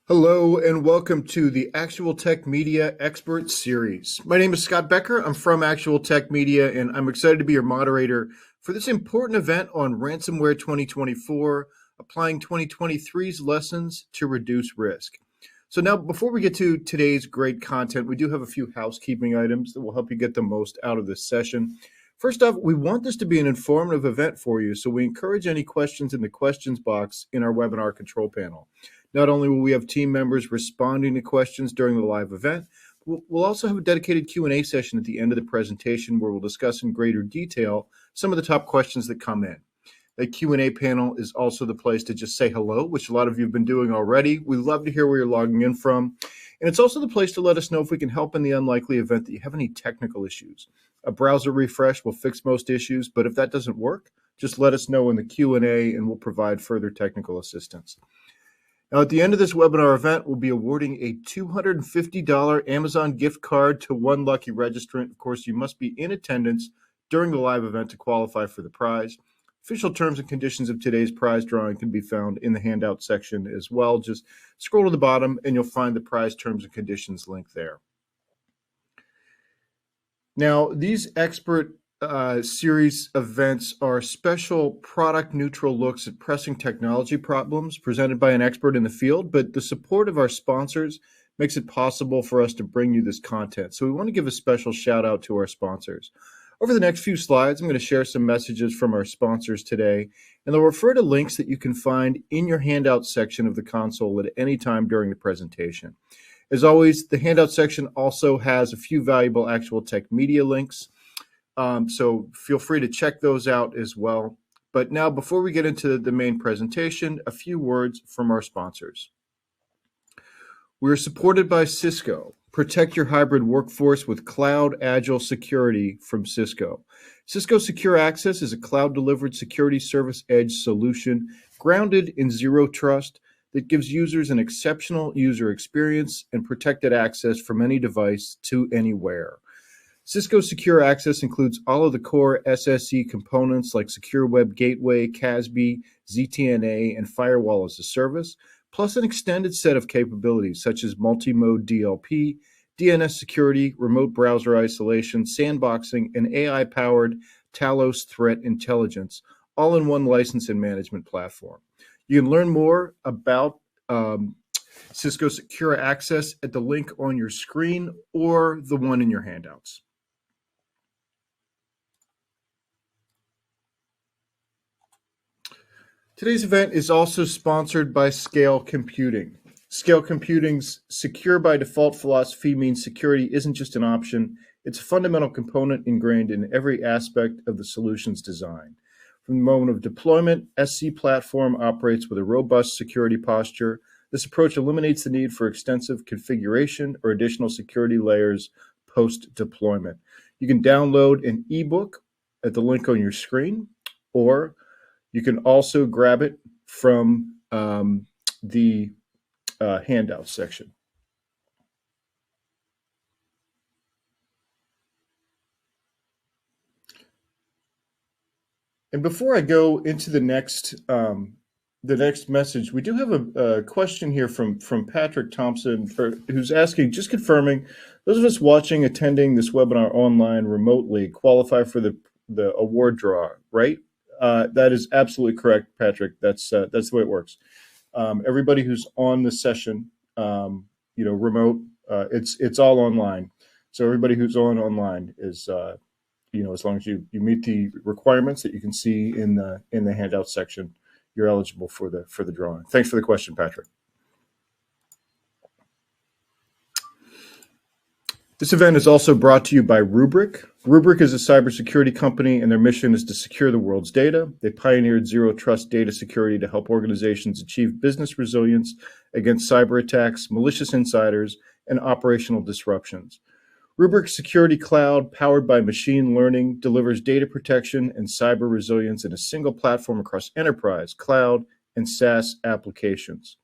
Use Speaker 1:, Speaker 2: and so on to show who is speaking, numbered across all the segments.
Speaker 1: Hello and welcome to the Actual Tech Media Expert Series. My name is Scott Becker. I'm from Actual Tech Media and I'm excited to be your moderator for this important event on Ransomware 2024, applying 2023's lessons to reduce risk. So now, before we get to today's great content, we do have a few housekeeping items that will help you get the most out of this session. First off, we want this to be an informative event for you, so we encourage any questions in the questions box in our webinar control panel. Not only will we have team members responding to questions during the live event, we'll also have a dedicated Q&A session at the end of the presentation where we'll discuss in greater detail some of the top questions that come in. The Q&A panel is also the place to just say hello, which a lot of you have been doing already. We love to hear where you're logging in from. And it's also the place to let us know if we can help in the unlikely event that you have any technical issues. A browser refresh will fix most issues, but if that doesn't work, just let us know in the Q&A and we'll provide further technical assistance. Now, at the end of this webinar event, we'll be awarding a $250 Amazon gift card to one lucky registrant. Of course, you must be in attendance during the live event to qualify for the prize. Official terms and conditions of today's prize drawing can be found in the handout section as well. Just scroll to the bottom and you'll find the prize terms and conditions link there. Now, these expert series events are special product neutral looks at pressing technology problems presented by an expert in the field, but the support of our sponsors makes it possible for us to bring you this content. So we want to give a special shout out to our sponsors. Over the next few slides, I'm going to share some messages from our sponsors today, and they'll refer to links that you can find in your handout section of the console at any time during the presentation. As always, the handout section also has a few valuable Actual Tech Media links. So feel free to check those out as well. But now, before we get into the main presentation, a few words from our sponsors. We are supported by Cisco. Protect your hybrid workforce with cloud agile security from Cisco. Cisco Secure Access is a cloud-delivered security service edge solution grounded in zero trust that gives users an exceptional user experience and protected access from any device to anywhere. Cisco Secure Access includes all of the core SSE components like Secure Web Gateway, CASB, ZTNA, and Firewall as a Service, plus an extended set of capabilities such as multi-mode DLP, DNS security, remote browser isolation, sandboxing, and AI-powered Talos threat intelligence, all in one license and management platform. You can learn more about Cisco Secure Access at the link on your screen or the one in your handouts. Today's event is also sponsored by Scale Computing. Scale Computing's secure by default philosophy means security isn't just an option, it's a fundamental component ingrained in every aspect of the solution's design. From the moment of deployment, SC Platform operates with a robust security posture. This approach eliminates the need for extensive configuration or additional security layers post-deployment. You can download an ebook at the link on your screen, or you can also grab it from the handout section. And before I go into the next message, we do have a question here from Patrick Thompson, who's asking, just confirming, those of us watching, attending this webinar online remotely qualify for the award draw, right? That is absolutely correct, Patrick. That's the way it works. Everybody who's on the session, remote, it's all online. So everybody who's online is, as long as you meet the requirements that you can see in the handout section, you're eligible for the drawing. Thanks for the question, Patrick. This event is also brought to you by Rubrik. Rubrik is a cybersecurity company, and their mission is to secure the world's data. They pioneered zero trust data security to help organizations achieve business resilience against cyber attacks, malicious insiders, and operational disruptions. Rubrik's security cloud, powered by machine learning, delivers data protection and cyber resilience in a single platform across enterprise, cloud, and SaaS applications.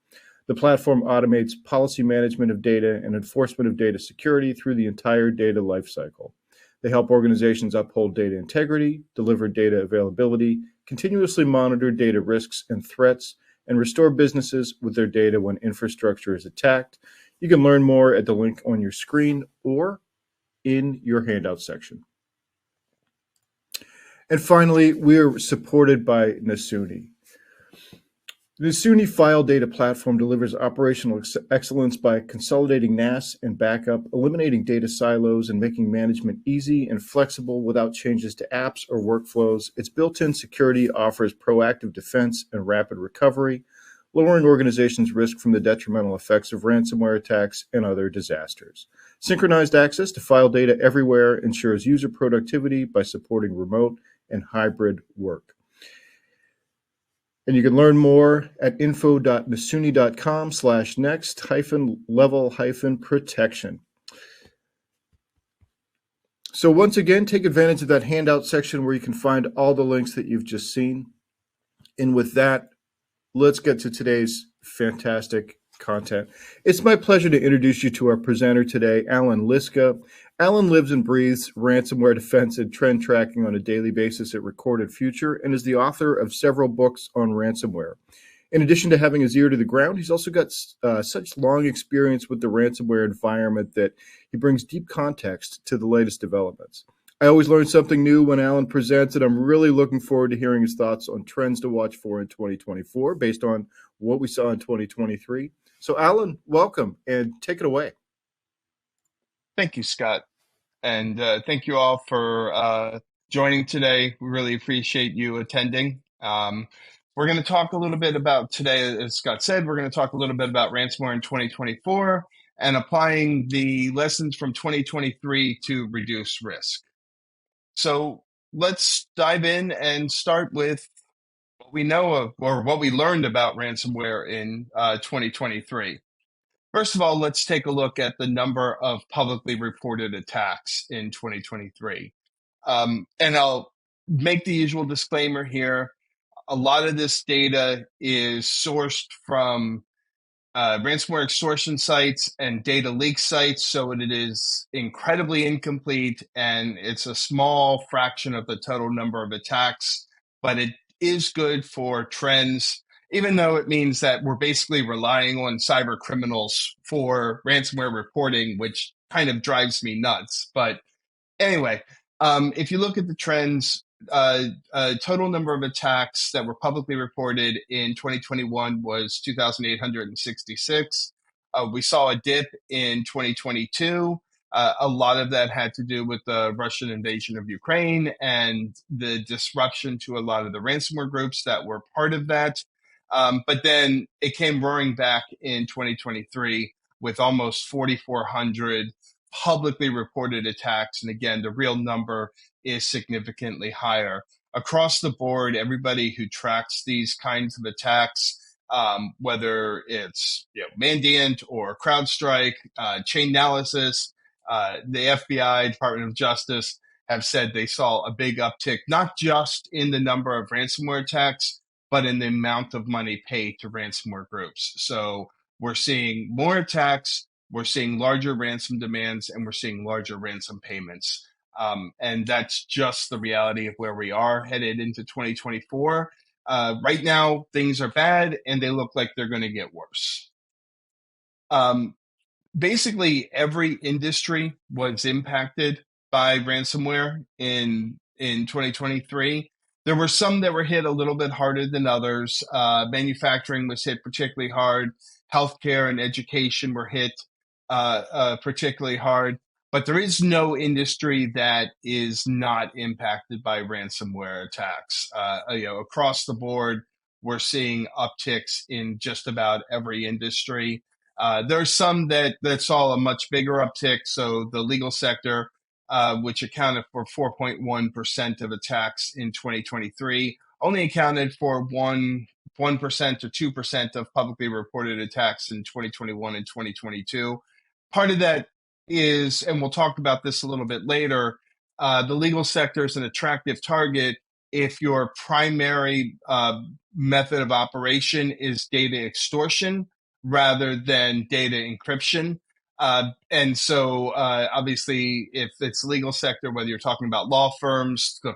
Speaker 1: The platform automates policy management of data and enforcement of data security through the entire data lifecycle. They help organizations uphold data integrity, deliver data availability, continuously monitor data risks and threats, and restore businesses with their data when infrastructure is attacked. You can learn more at the link on your screen or in your handout section. And finally, we are supported by Nasuni. The Nasuni file data platform delivers operational excellence by consolidating NAS and backup, eliminating data silos, and making management easy and flexible without changes to apps or workflows. Its built-in security offers proactive defense and rapid recovery, lowering organizations' risk from the detrimental effects of ransomware attacks and other disasters. Synchronized access to file data everywhere ensures user productivity by supporting remote and hybrid work. And you can learn more at info.nasuni.com/next-level-protection. So once again, take advantage of that handout section where you can find all the links that you've just seen. And with that, let's get to today's fantastic content. It's my pleasure to introduce you to our presenter today, Allan Liska. Allan lives and breathes ransomware defense and trend tracking on a daily basis at Recorded Future and is the author of several books on ransomware. In addition to having his ear to the ground, he's also got such long experience with the ransomware environment that he brings deep context to the latest developments. I always learn something new when Allan presents, and I'm really looking forward to hearing his thoughts on trends to watch for in 2024 based on what we saw in 2023. So, Allan, welcome, and take it away.
Speaker 2: Thank you, Scott. And thank you all for joining today. We really appreciate you attending. We're going to talk a little bit about today, as Scott said, we're going to talk a little bit about ransomware in 2024 and applying the lessons from 2023 to reduce risk. So let's dive in and start with what we know of or what we learned about ransomware in 2023. First of all, let's take a look at the number of publicly reported attacks in 2023. And I'll make the usual disclaimer here. A lot of this data is sourced from ransomware extortion sites and data leak sites, so it is incredibly incomplete, and it's a small fraction of the total number of attacks, but it is good for trends, even though it means that we're basically relying on cyber criminals for ransomware reporting, which kind of drives me nuts. But anyway, if you look at the trends, total number of attacks that were publicly reported in 2021 was 2,866. We saw a dip in 2022. A lot of that had to do with the Russian invasion of Ukraine and the disruption to a lot of the ransomware groups that were part of that. But then it came roaring back in 2023 with almost 4,400 publicly reported attacks. And again, the real number is significantly higher. Across the board, everybody who tracks these kinds of attacks, whether it's Mandiant or CrowdStrike, Chainalysis, the FBI, Department of Justice, have said they saw a big uptick, not just in the number of ransomware attacks, but in the amount of money paid to ransomware groups. So we're seeing more attacks, we're seeing larger ransom demands, and we're seeing larger ransom payments. And that's just the reality of where we are headed into 2024. Right now, things are bad, and they look like they're going to get worse. Basically, every industry was impacted by ransomware in 2023. There were some that were hit a little bit harder than others. Manufacturing was hit particularly hard. Healthcare and education were hit particularly hard. But there is no industry that is not impacted by ransomware attacks. Across the board, we're seeing upticks in just about every industry. There's some that saw a much bigger uptick. So the legal sector, which accounted for 4.1% of attacks in 2023, only accounted for 1% or 2% of publicly reported attacks in 2021 and 2022. Part of that is, and we'll talk about this a little bit later, the legal sector is an attractive target if your primary method of operation is data extortion rather than data encryption. And so obviously, if it's legal sector, whether you're talking about law firms, the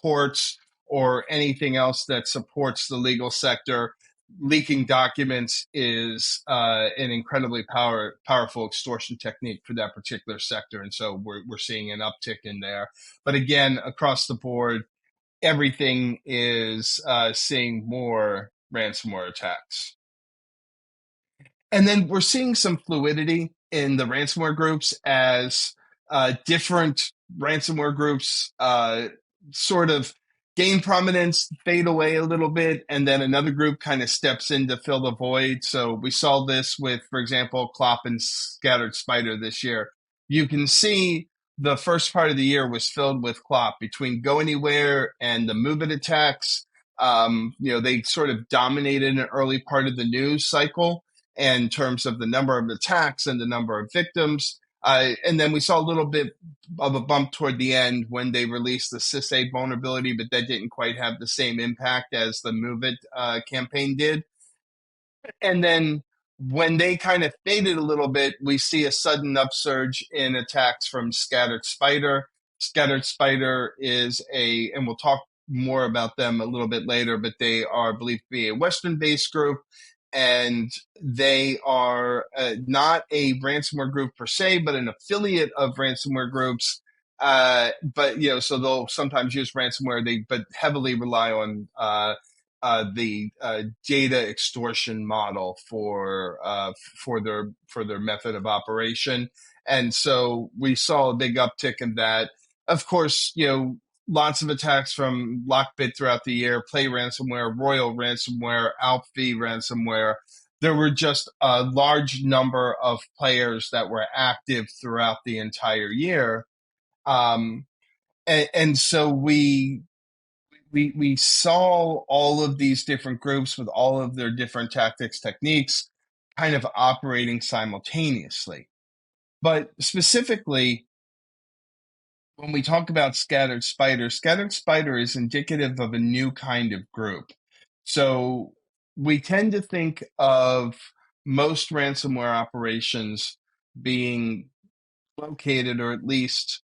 Speaker 2: courts, or anything else that supports the legal sector, leaking documents is an incredibly powerful extortion technique for that particular sector. And so we're seeing an uptick in there. But again, across the board, everything is seeing more ransomware attacks. And then we're seeing some fluidity in the ransomware groups as different ransomware groups sort of gain prominence, fade away a little bit, and then another group kind of steps in to fill the void. So we saw this with, for example, Clop and Scattered Spider this year. You can see the first part of the year was filled with Clop between Go Anywhere and the Move It attacks. They sort of dominated an early part of the news cycle in terms of the number of attacks and the number of victims. And then we saw a little bit of a bump toward the end when they released the SysAid vulnerability, but that didn't quite have the same impact as the Move It campaign did. And then when they kind of faded a little bit, we see a sudden upsurge in attacks from Scattered Spider. Scattered Spider is and we'll talk more about them a little bit later, but they are believed to be a Western-based group, and they are not a ransomware group per se, but an affiliate of ransomware groups. So they'll sometimes use ransomware, but heavily rely on the data extortion model for their method of operation. And so we saw a big uptick in that. Of course, lots of attacks from Lockbit throughout the year, Play Ransomware, Royal Ransomware, Alpha Ransomware. There were just a large number of players that were active throughout the entire year. And so we saw all of these different groups with all of their different tactics, techniques, kind of operating simultaneously. But specifically, when we talk about Scattered Spider is indicative of a new kind of group. So we tend to think of most ransomware operations being located, or at least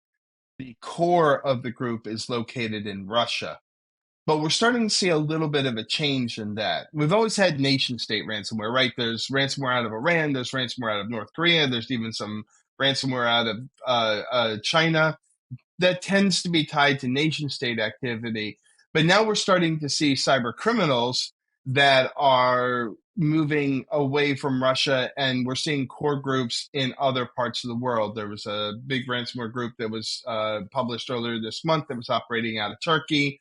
Speaker 2: the core of the group is located in Russia. But we're starting to see a little bit of a change in that. We've always had nation state ransomware, right? There's ransomware out of Iran, there's ransomware out of North Korea, there's even some ransomware out of China that tends to be tied to nation state activity. But now we're starting to see cyber criminals that are moving away from Russia, and we're seeing core groups in other parts of the world. There was a big ransomware group that was published earlier this month that was operating out of Turkey.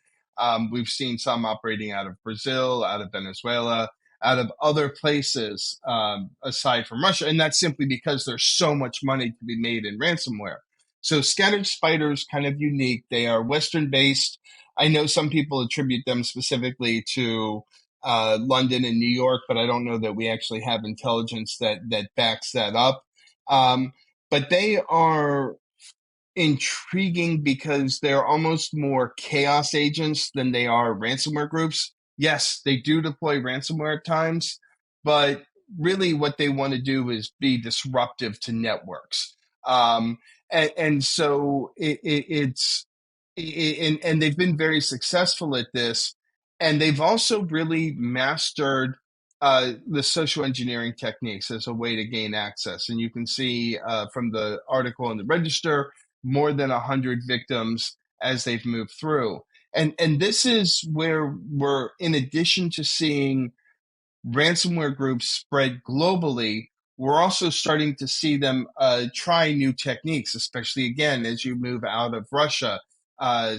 Speaker 2: We've seen some operating out of Brazil, out of Venezuela, out of other places aside from Russia. And that's simply because there's so much money to be made in ransomware. So Scattered Spider is kind of unique. They are Western-based. I know some people attribute them specifically to London and New York, but I don't know that we actually have intelligence that backs that up. But they are intriguing because they're almost more chaos agents than they are ransomware groups. Yes, they do deploy ransomware at times, but really what they want to do is be disruptive to networks. And so and they've been very successful at this, and they've also really mastered the social engineering techniques as a way to gain access. And you can see from the article in the Register, more than 100 victims as they've moved through. And this is where we're, in addition to seeing ransomware groups spread globally, we're also starting to see them try new techniques, especially, again, as you move out of Russia.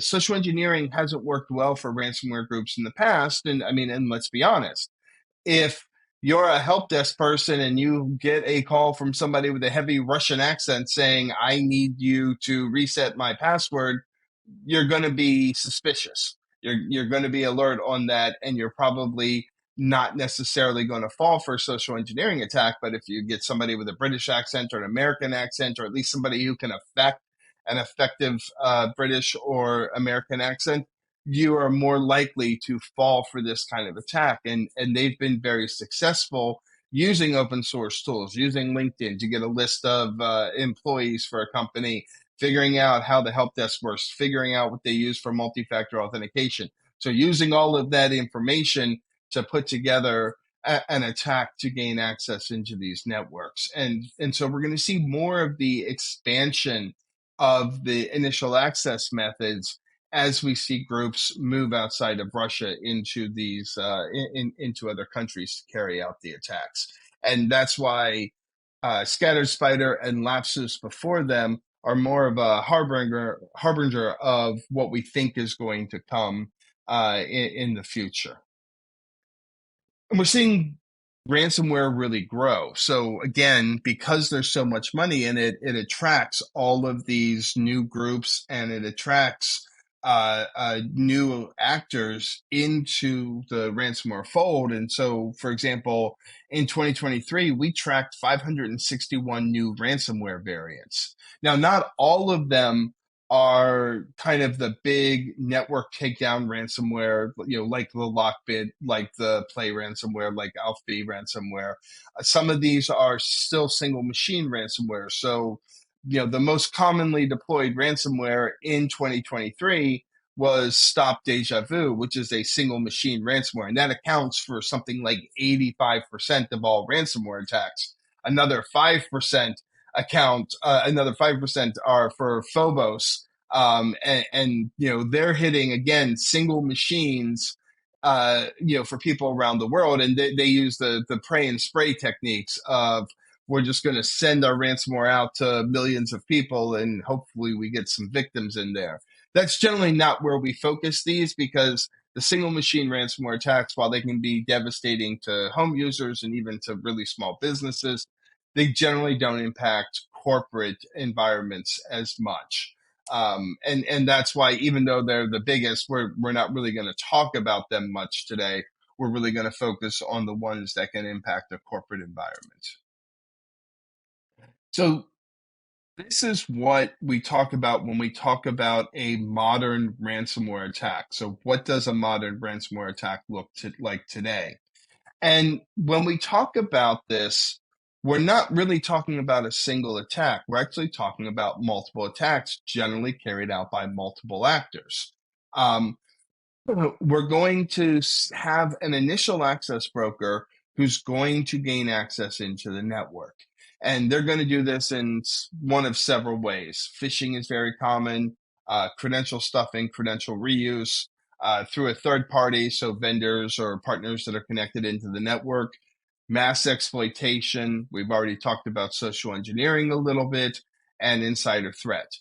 Speaker 2: Social engineering hasn't worked well for ransomware groups in the past. And let's be honest, if you're a help desk person and you get a call from somebody with a heavy Russian accent saying, I need you to reset my password, you're going to be suspicious. You're going to be alert on that, and you're probably not necessarily going to fall for a social engineering attack. But if you get somebody with a British accent or an American accent, or at least somebody who can affect an effective British or American accent, you are more likely to fall for this kind of attack. And they've been very successful using open source tools, using LinkedIn to get a list of employees for a company, figuring out how the help desk works, figuring out what they use for multi-factor authentication. So using all of that information to put together an attack to gain access into these networks. And so we're going to see more of the expansion of the initial access methods as we see groups move outside of Russia into these into other countries to carry out the attacks. And that's why Scattered Spider and Lapsus before them are more of a harbinger of what we think is going to come in the future. And we're seeing ransomware really grow. So again, because there's so much money in it, it attracts all of these new groups and it attracts new actors into the ransomware fold. And so, for example, in 2023, we tracked 561 new ransomware variants. Now, not all of them are kind of the big network takedown ransomware, like the Lockbit, like the Play ransomware, like Alpha ransomware. Some of these are still single machine ransomware. So, the most commonly deployed ransomware in 2023 was Stop Deja Vu, which is a single machine ransomware. And that accounts for something like 85% of all ransomware attacks. Another 5% another 5% are for Phobos. And they're hitting, again, single machines, for people around the world. And they use the pray and spray techniques of, we're just going to send our ransomware out to millions of people and hopefully we get some victims in there. That's generally not where we focus these, because the single machine ransomware attacks, while they can be devastating to home users and even to really small businesses, they generally don't impact corporate environments as much. And that's why, even though they're the biggest, we're not really going to talk about them much today. We're really going to focus on the ones that can impact a corporate environment. So this is what we talk about when we talk about a modern ransomware attack. So what does a modern ransomware attack look like today? And when we talk about this, we're not really talking about a single attack. We're actually talking about multiple attacks, generally carried out by multiple actors. We're going to have an initial access broker who's going to gain access into the network. And they're going to do this in one of several ways. Phishing is very common, credential stuffing, credential reuse, through a third party, so vendors or partners that are connected into the network, mass exploitation. We've already talked about social engineering a little bit, and insider threat.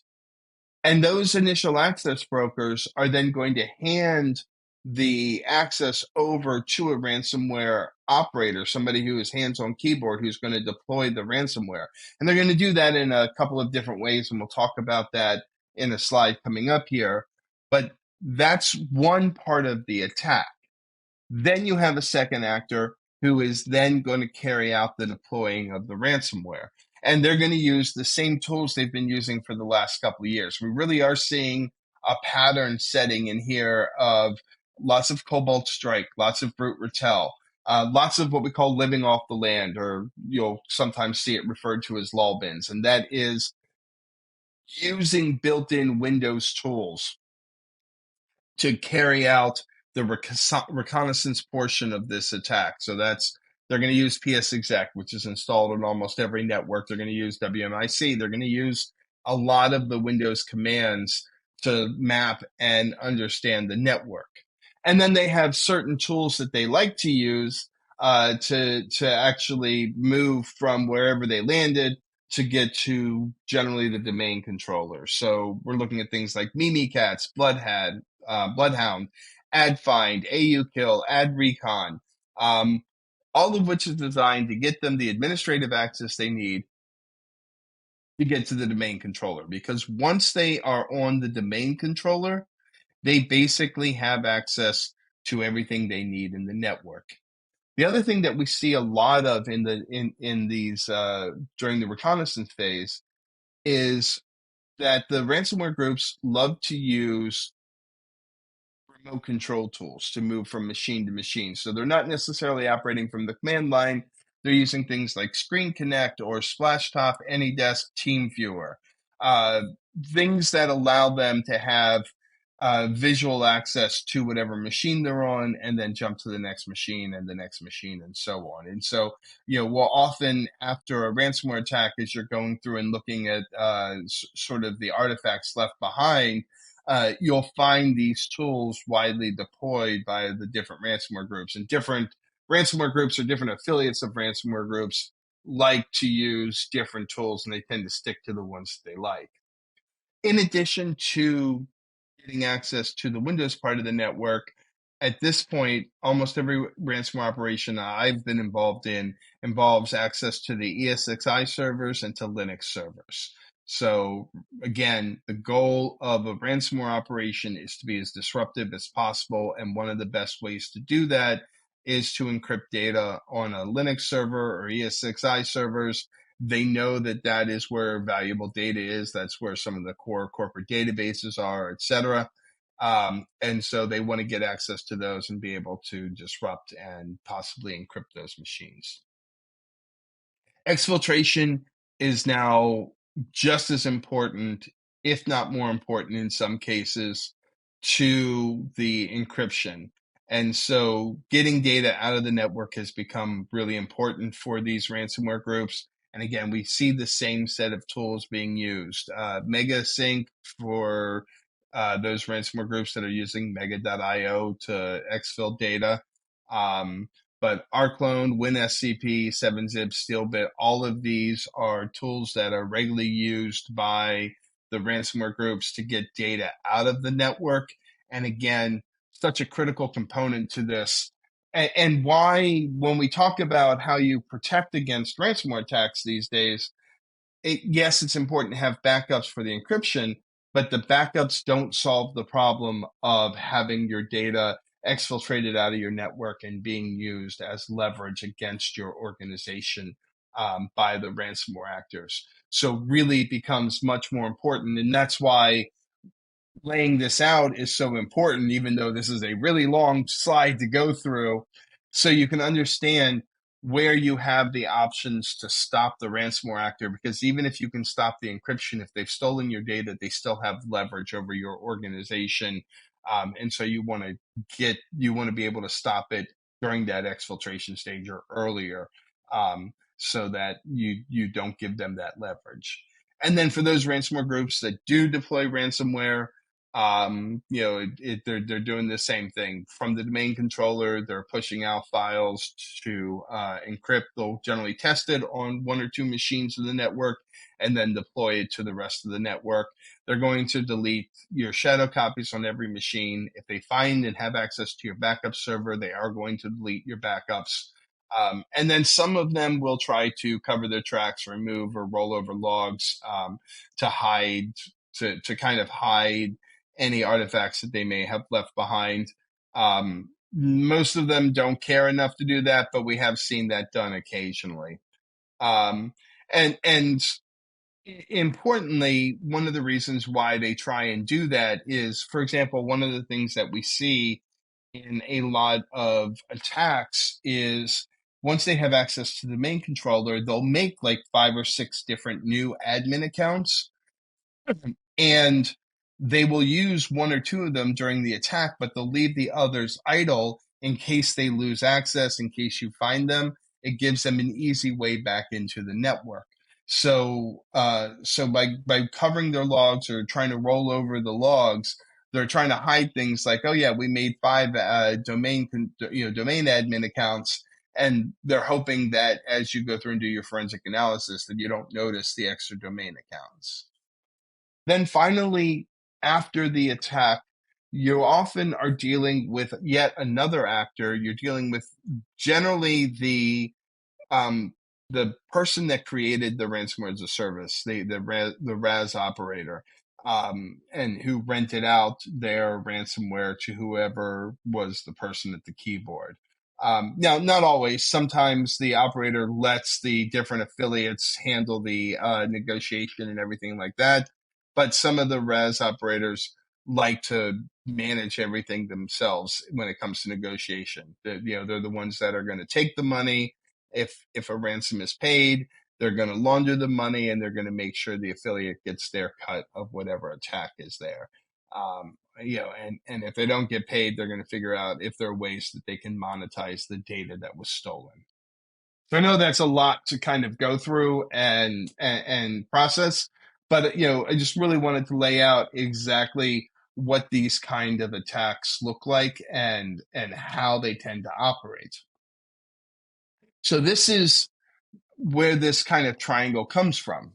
Speaker 2: And those initial access brokers are then going to hand the access over to a ransomware operator, somebody who is hands on keyboard, who's going to deploy the ransomware. And they're going to do that in a couple of different ways. And we'll talk about that in a slide coming up here. But that's one part of the attack. Then you have a second actor who is then going to carry out the deploying of the ransomware. And they're going to use the same tools they've been using for the last couple of years. We really are seeing a pattern setting in here of lots of Cobalt Strike, lots of Brute Retell, lots of what we call living off the land, or you'll sometimes see it referred to as lol bins. And that is using built-in Windows tools to carry out the reconnaissance portion of this attack. So they're going to use PSExec, which is installed on almost every network. They're going to use WMIC. They're going to use a lot of the Windows commands to map and understand the network. And then they have certain tools that they like to use to actually move from wherever they landed to get to generally the domain controller. So we're looking at things like Mimikatz, Bloodhound, AdFind, AUKill, AdRecon, all of which is designed to get them the administrative access they need to get to the domain controller. Because once they are on the domain controller, they basically have access to everything they need in the network. The other thing that we see a lot of in these during the reconnaissance phase is that the ransomware groups love to use remote control tools to move from machine to machine. So they're not necessarily operating from the command line. They're using things like Screen Connect or Splashtop, AnyDesk, TeamViewer, things that allow them to have visual access to whatever machine they're on, and then jump to the next machine and the next machine and so on. And so, well, often after a ransomware attack, as you're going through and looking at sort of the artifacts left behind, you'll find these tools widely deployed by the different ransomware groups. And different ransomware groups or different affiliates of ransomware groups like to use different tools, and they tend to stick to the ones that they like. In addition to getting access to the Windows part of the network, at this point, almost every ransomware operation I've been involved in involves access to the ESXi servers and to Linux servers. So again, the goal of a ransomware operation is to be as disruptive as possible. And one of the best ways to do that is to encrypt data on a Linux server or ESXi servers. They know that that is where valuable data is. That's where some of the core corporate databases are, et cetera. And so they want to get access to those and be able to disrupt and possibly encrypt those machines. Exfiltration is now just as important, if not more important in some cases, to the encryption. And so getting data out of the network has become really important for these ransomware groups. And again, we see the same set of tools being used. MegaSync for those ransomware groups that are using mega.io to exfil data. But rclone, WinSCP, 7-zip, Steelbit, all of these are tools that are regularly used by the ransomware groups to get data out of the network. And again, such a critical component to this. And why, when we talk about how you protect against ransomware attacks these days, yes, it's important to have backups for the encryption, but the backups don't solve the problem of having your data exfiltrated out of your network and being used as leverage against your organization by the ransomware actors. So really it becomes much more important. And that's why laying this out is so important, even though this is a really long slide to go through, so you can understand where you have the options to stop the ransomware actor. Because even if you can stop the encryption, if they've stolen your data, they still have leverage over your organization. And so you want to be able to stop it during that exfiltration stage or earlier, so that you don't give them that leverage. And then for those ransomware groups that do deploy ransomware, they're doing the same thing from the domain controller. They're pushing out files to encrypt. They'll generally test it on one or two machines of the network and then deploy it to the rest of the network. They're going to delete your shadow copies on every machine. If they find and have access to your backup server, they are going to delete your backups. And then some of them will try to cover their tracks, remove or roll over logs to hide, to kind of hide any artifacts that they may have left behind. Most of them don't care enough to do that, but we have seen that done occasionally. And importantly, one of the reasons why they try and do that is, for example, one of the things that we see in a lot of attacks is once they have access to the main controller, they'll make like 5 or 6 different new admin accounts. And they will use 1 or 2 of them during the attack, but they'll leave the others idle in case they lose access, in case you find them. It gives them an easy way back into the network. So by covering their logs or trying to roll over the logs, they're trying to hide things like, oh yeah, we made 5 domain admin accounts, and they're hoping that as you go through and do your forensic analysis, that you don't notice the extra domain accounts. Then finally, after the attack, you often are dealing with yet another actor. You're dealing with generally the person that created the ransomware as a service, the RAS operator, and who rented out their ransomware to whoever was the person at the keyboard. Now, not always. Sometimes the operator lets the different affiliates handle the negotiation and everything like that. But some of the RAS operators like to manage everything themselves when it comes to negotiation. They're the ones that are going to take the money. If a ransom is paid, they're going to launder the money, and they're going to make sure the affiliate gets their cut of whatever attack is there. And if they don't get paid, they're going to figure out if there are ways that they can monetize the data that was stolen. So I know that's a lot to kind of go through and process, but I just really wanted to lay out exactly what these kind of attacks look like and how they tend to operate. So this is where this kind of triangle comes from.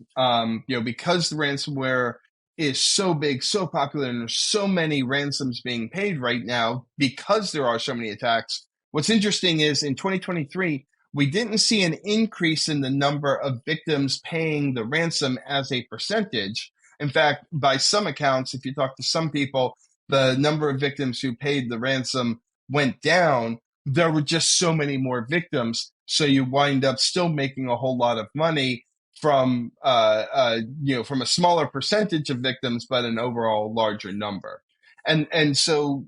Speaker 2: Because the ransomware is so big, so popular, and there's so many ransoms being paid right now because there are so many attacks. What's interesting is in 2023, we didn't see an increase in the number of victims paying the ransom as a percentage. In fact, by some accounts, if you talk to some people, the number of victims who paid the ransom went down. There were just so many more victims, so you wind up still making a whole lot of money from from a smaller percentage of victims, but an overall larger number. And so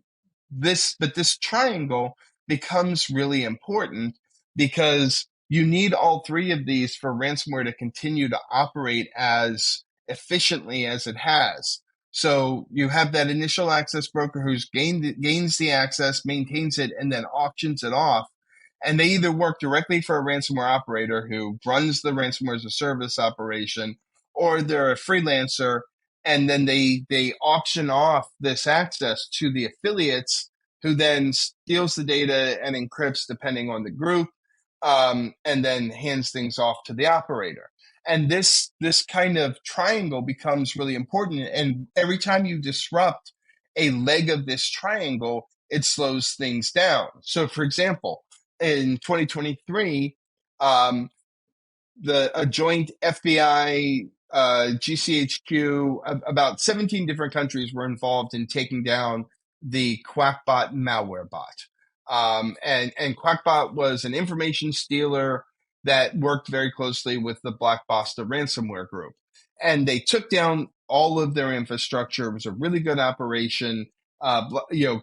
Speaker 2: this triangle becomes really important because you need all three of these for ransomware to continue to operate as efficiently as it has. So you have that initial access broker who's gains the access, maintains it, and then auctions it off. And they either work directly for a ransomware operator who runs the ransomware as a service operation, or they're a freelancer, and then they auction off this access to the affiliates, who then steals the data and encrypts depending on the group, and then hands things off to the operator. And this kind of triangle becomes really important. And every time you disrupt a leg of this triangle, it slows things down. So, for example, in 2023, a joint FBI GCHQ, about 17 different countries were involved in taking down the Quackbot malware bot. And Quackbot was an information stealer that worked very closely with the Black Basta ransomware group. And they took down all of their infrastructure. It was a really good operation. They've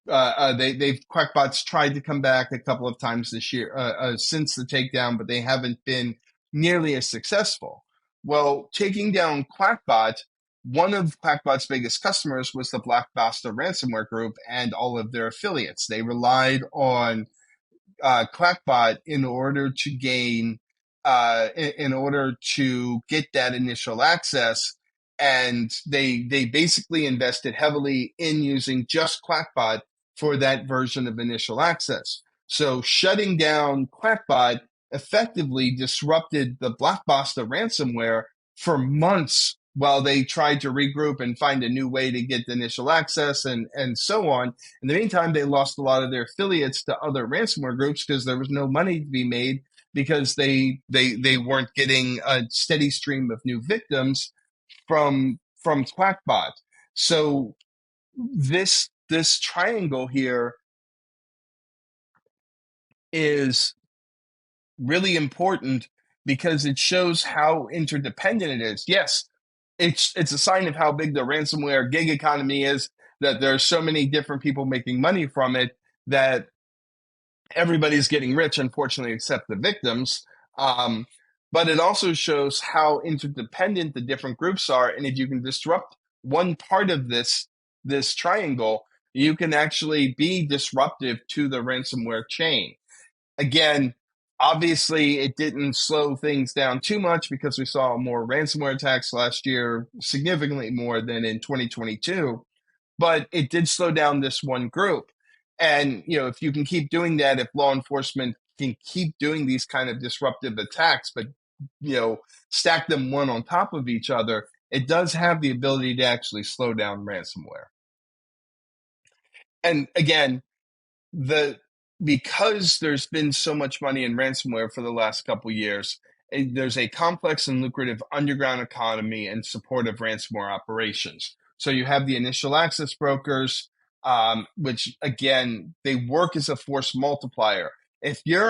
Speaker 2: Quackbot's tried to come back a couple of times this year since the takedown, but they haven't been nearly as successful. Well, taking down Quackbot, one of Quackbot's biggest customers was the Black Basta ransomware group and all of their affiliates. They relied on Quackbot in order to in order to get that initial access. And they basically invested heavily in using just Quackbot for that version of initial access. So shutting down Quackbot effectively disrupted the Black Basta ransomware for months while they tried to regroup and find a new way to get the initial access and so on. In the meantime, they lost a lot of their affiliates to other ransomware groups because there was no money to be made because they weren't getting a steady stream of new victims from Quackbot. So this triangle here is really important because it shows how interdependent it is. Yes, it's a sign of how big the ransomware gig economy is, that there are so many different people making money from it that everybody's getting rich, unfortunately, except the victims. But it also shows how interdependent the different groups are. And if you can disrupt one part of this triangle, you can actually be disruptive to the ransomware chain. Again, obviously, it didn't slow things down too much because we saw more ransomware attacks last year, significantly more than in 2022. But it did slow down this one group. And, if you can keep doing that, if law enforcement can keep doing these kind of disruptive attacks, but, stack them one on top of each other, it does have the ability to actually slow down ransomware. And again, because there's been so much money in ransomware for the last couple years, there's a complex and lucrative underground economy in support of ransomware operations. So you have the initial access brokers, which again, they work as a force multiplier. If you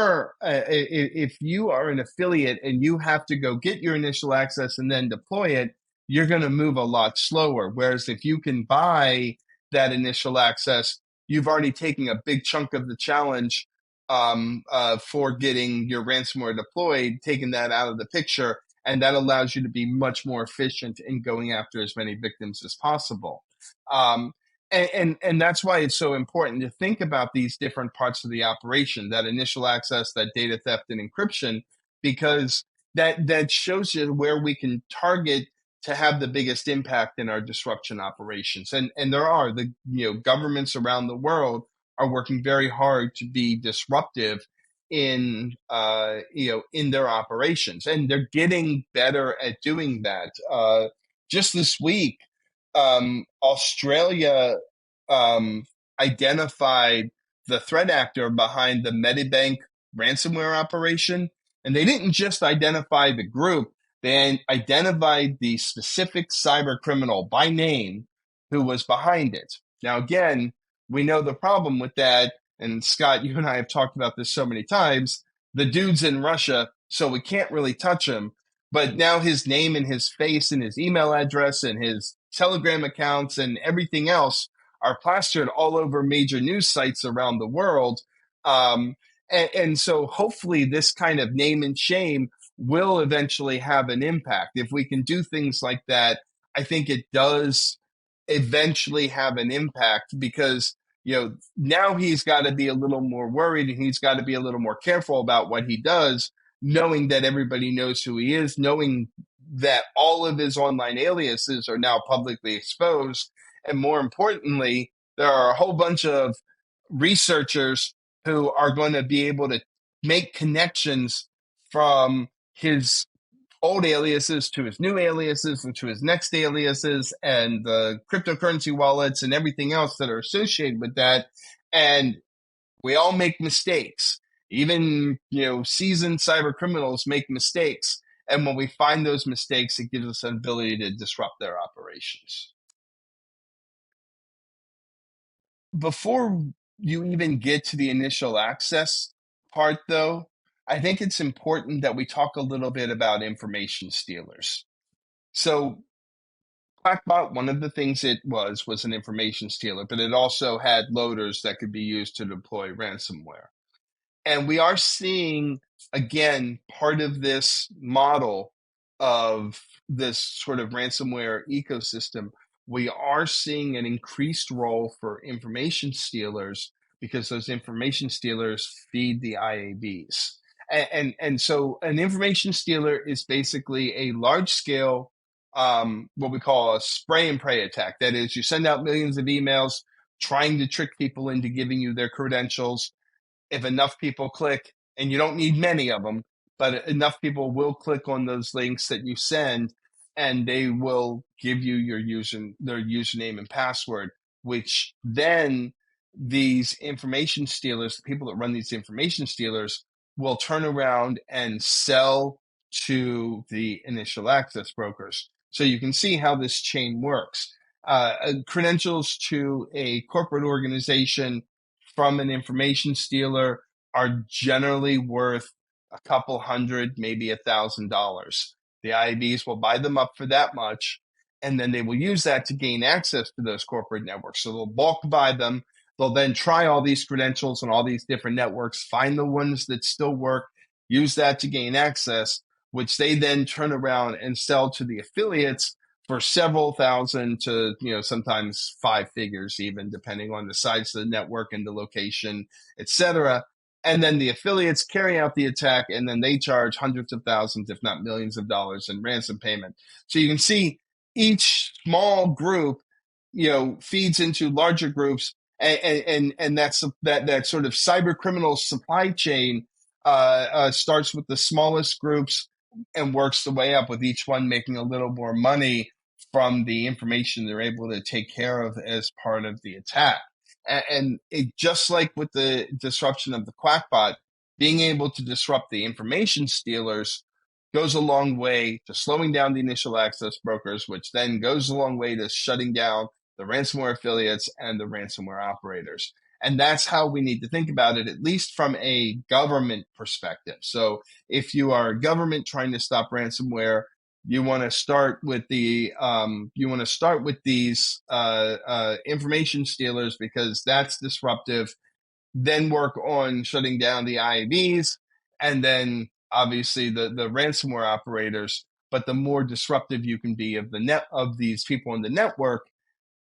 Speaker 2: are an affiliate and you have to go get your initial access and then deploy it, you're going to move a lot slower. Whereas if you can buy that initial access, you've already taken a big chunk of the challenge for getting your ransomware deployed, taking that out of the picture, and that allows you to be much more efficient in going after as many victims as possible. Um, and that's why it's so important to think about these different parts of the operation, that initial access, that data theft and encryption, because that shows you where we can target to have the biggest impact in our disruption operations. And there are governments around the world are working very hard to be disruptive in in their operations, and they're getting better at doing that. Just this week, Australia um, identified the threat actor behind the Medibank ransomware operation. And they didn't just identify the group, they identified the specific cyber criminal by name who was behind it. Now, again, we know the problem with that. And Scott, you and I have talked about this so many times. The dude's in Russia, so we can't really touch him. But now his name and his face and his email address and his Telegram accounts and everything else are plastered all over major news sites around the world. And so hopefully this kind of name and shame will eventually have an impact. If we can do things like that, I think it does eventually have an impact, because now he's got to be a little more worried, and he's got to be a little more careful about what he does, knowing that everybody knows who he is, knowing that all of his online aliases are now publicly exposed. And more importantly, there are a whole bunch of researchers who are going to be able to make connections from his old aliases to his new aliases and to his next aliases and the cryptocurrency wallets and everything else that are associated with that. And we all make mistakes. Even, seasoned cyber criminals make mistakes. And when we find those mistakes, it gives us an ability to disrupt their operations. Before you even get to the initial access part, though, I think it's important that we talk a little bit about information stealers. So Quackbot, one of the things it was an information stealer, but it also had loaders that could be used to deploy ransomware. And we are seeing, again, part of this model of this sort of ransomware ecosystem. We are seeing an increased role for information stealers, because those information stealers feed the IABs. And so an information stealer is basically a large scale, what we call a spray and pray attack. That is, you send out millions of emails trying to trick people into giving you their credentials. If enough people click, and you don't need many of them, but enough people will click on those links that you send, and they will give you their username and password, which then these information stealers, the people that run these information stealers, will turn around and sell to the initial access brokers. So you can see how this chain works. Credentials to a corporate organization from an information stealer are generally worth a couple hundred, maybe $1,000. The IABs will buy them up for that much, and then they will use that to gain access to those corporate networks. So they'll bulk buy them. They'll then try all these credentials on all these different networks, find the ones that still work, use that to gain access, which they then turn around and sell to the affiliates for several thousand to, sometimes five figures, even depending on the size of the network and the location, etc. And then the affiliates carry out the attack, and then they charge hundreds of thousands, if not millions of dollars in ransom payment. So you can see each small group, feeds into larger groups, and that's that sort of cyber criminal supply chain starts with the smallest groups and works the way up, with each one making a little more money from the information they're able to take care of as part of the attack. And it, just like with the disruption of the Quackbot, being able to disrupt the information stealers goes a long way to slowing down the initial access brokers, which then goes a long way to shutting down the ransomware affiliates and the ransomware operators. And that's how we need to think about it, at least from a government perspective. So if you are a government trying to stop ransomware, you want to start with these information stealers, because that's disruptive. Then work on shutting down the IABs, and then obviously the ransomware operators. But the more disruptive you can be of these people in the network,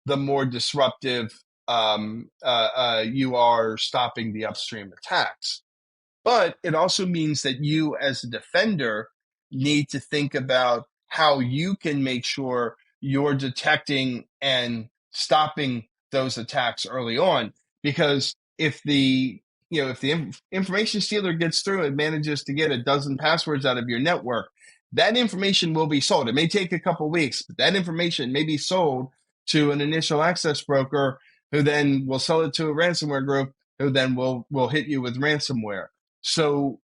Speaker 2: the more disruptive you are stopping the upstream attacks. But it also means that you, as a defender, need to think about how you can make sure you're detecting and stopping those attacks early on. Because if the information stealer gets through and manages to get a dozen passwords out of your network, that information will be sold. It may take a couple weeks, but that information may be sold to an initial access broker who then will sell it to a ransomware group who then will hit you with ransomware. So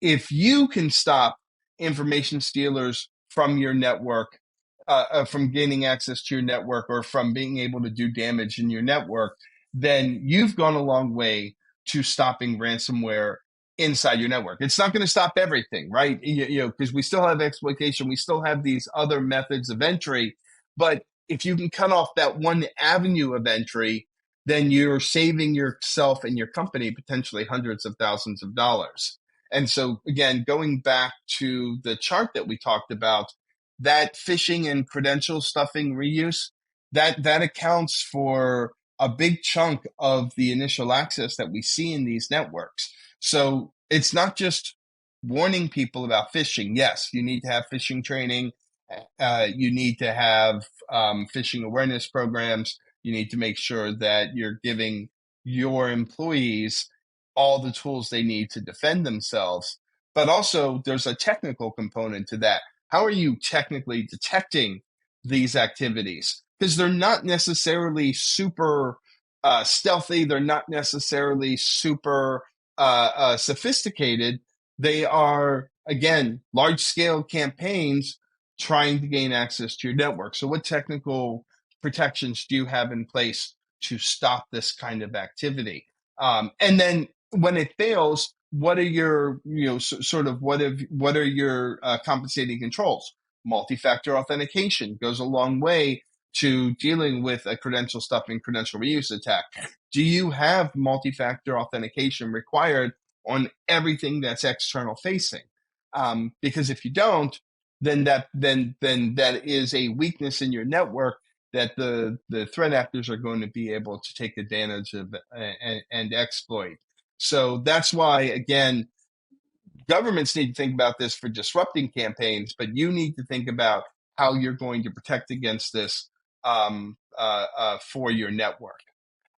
Speaker 2: if you can stop information stealers from your network, from gaining access to your network or from being able to do damage in your network, then you've gone a long way to stopping ransomware inside your network. It's not going to stop everything, right? Because we still have exploitation, we still have these other methods of entry. But if you can cut off that one avenue of entry, then you're saving yourself and your company potentially hundreds of thousands of dollars. And so, again, going back to the chart that we talked about, that phishing and credential stuffing reuse, that accounts for a big chunk of the initial access that we see in these networks. So it's not just warning people about phishing. Yes, you need to have phishing training. You need to have phishing awareness programs. You need to make sure that you're giving your employees all the tools they need to defend themselves. But also, there's a technical component to that. How are you technically detecting these activities? Because they're not necessarily super stealthy. They're not necessarily super sophisticated. They are, again, large-scale campaigns trying to gain access to your network. So what technical protections do you have in place to stop this kind of activity? And then when it fails, what are your, what are your compensating controls? Multi-factor authentication goes a long way to dealing with a credential stuffing, credential reuse attack. Do you have multi-factor authentication required on everything that's external facing? Because if you don't, then that is a weakness in your network that the threat actors are going to be able to take advantage of and exploit. So that's why, again, governments need to think about this for disrupting campaigns, but you need to think about how you're going to protect against this for your network.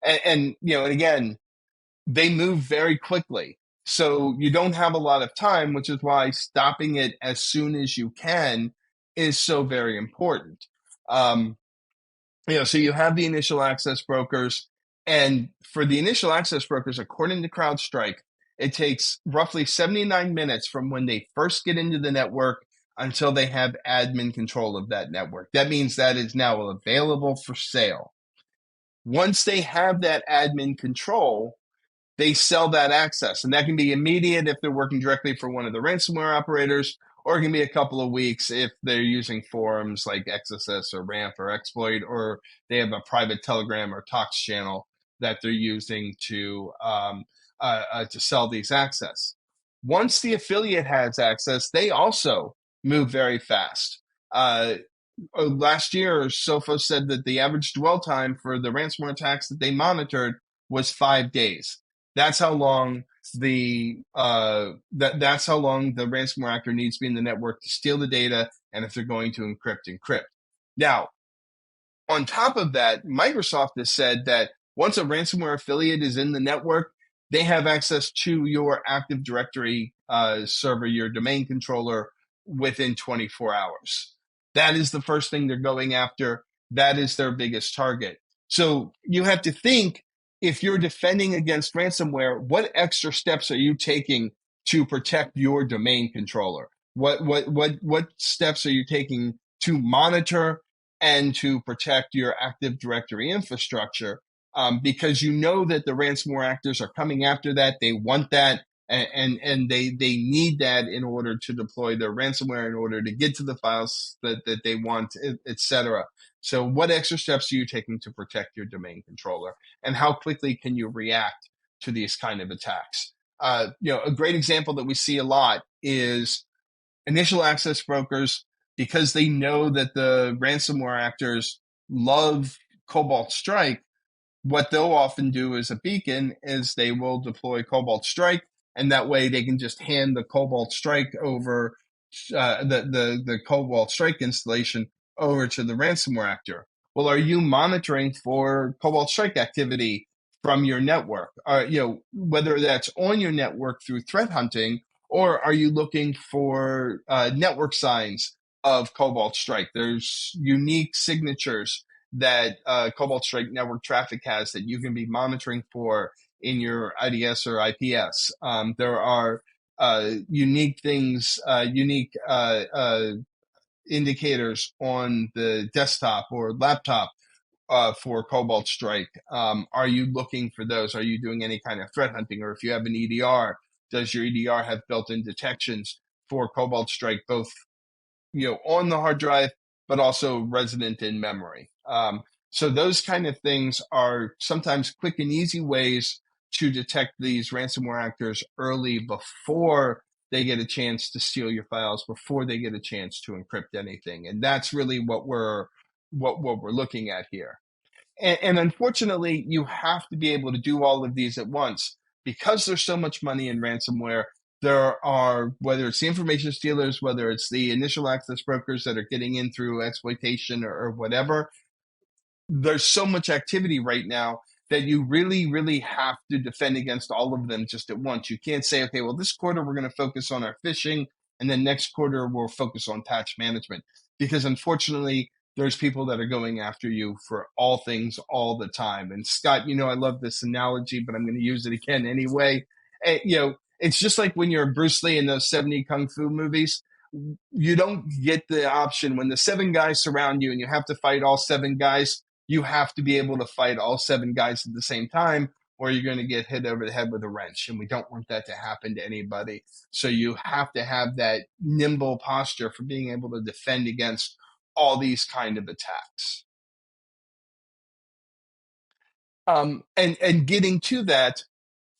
Speaker 2: And again, they move very quickly. So you don't have a lot of time, which is why stopping it as soon as you can is so very important. So you have the initial access brokers, and for the initial access brokers, according to CrowdStrike, it takes roughly 79 minutes from when they first get into the network until they have admin control of that network. That means that is now available for sale. Once they have that admin control, they sell that access. And that can be immediate if they're working directly for one of the ransomware operators, or it can be a couple of weeks if they're using forums like XSS or RAMP or Exploit, or they have a private Telegram or Tox channel that they're using to sell these access. Once the affiliate has access, they also move very fast. Last year, Sophos said that the average dwell time for the ransomware attacks that they monitored was 5 days. That's how long that's how long the ransomware actor needs to be in the network to steal the data, and if they're going to encrypt. Now, on top of that, Microsoft has said that once a ransomware affiliate is in the network, they have access to your Active Directory server, your domain controller, within 24 hours. That is the first thing they're going after. That is their biggest target. So you have to think, if you're defending against ransomware, what extra steps are you taking to protect your domain controller? What steps are you taking to monitor and to protect your Active Directory infrastructure? Because you know that the ransomware actors are coming after that. They want that, and they need that in order to deploy their ransomware, in order to get to the files that they want, etc. So what extra steps are you taking to protect your domain controller, and how quickly can you react to these kind of attacks? A great example that we see a lot is initial access brokers, because they know that the ransomware actors love Cobalt Strike, what they'll often do as a beacon is they will deploy Cobalt Strike, and that way they can just hand the Cobalt Strike over the Cobalt Strike installation over to the ransomware actor. Well, are you monitoring for Cobalt Strike activity from your network? Whether that's on your network through threat hunting, or are you looking for network signs of Cobalt Strike? There's unique signatures that Cobalt Strike network traffic has that you can be monitoring for in your IDS or IPS. There are unique things, unique indicators on the desktop or laptop for Cobalt Strike. Are you looking for those? Are you doing any kind of threat hunting? Or if you have an EDR, does your EDR have built-in detections for Cobalt Strike, both on the hard drive, but also resident in memory? So those kind of things are sometimes quick and easy ways to detect these ransomware actors early before they get a chance to steal your files, before they get a chance to encrypt anything. And that's really what we're looking at here. And unfortunately, you have to be able to do all of these at once because there's so much money in ransomware. There are, whether it's the information stealers, whether it's the initial access brokers that are getting in through exploitation or whatever, there's so much activity right now that you really, really have to defend against all of them just at once. You can't say, okay, well, this quarter we're going to focus on our phishing, and then next quarter we'll focus on patch management. Because unfortunately, there's people that are going after you for all things all the time. And Scott, I love this analogy, but I'm going to use it again anyway. It's just like when you're Bruce Lee in those 70 Kung Fu movies. You don't get the option when the 7 guys surround you and you have to fight all 7 guys. You have to be able to fight all 7 guys at the same time, or you're going to get hit over the head with a wrench. And we don't want that to happen to anybody. So you have to have that nimble posture for being able to defend against all these kind of attacks. And getting to that,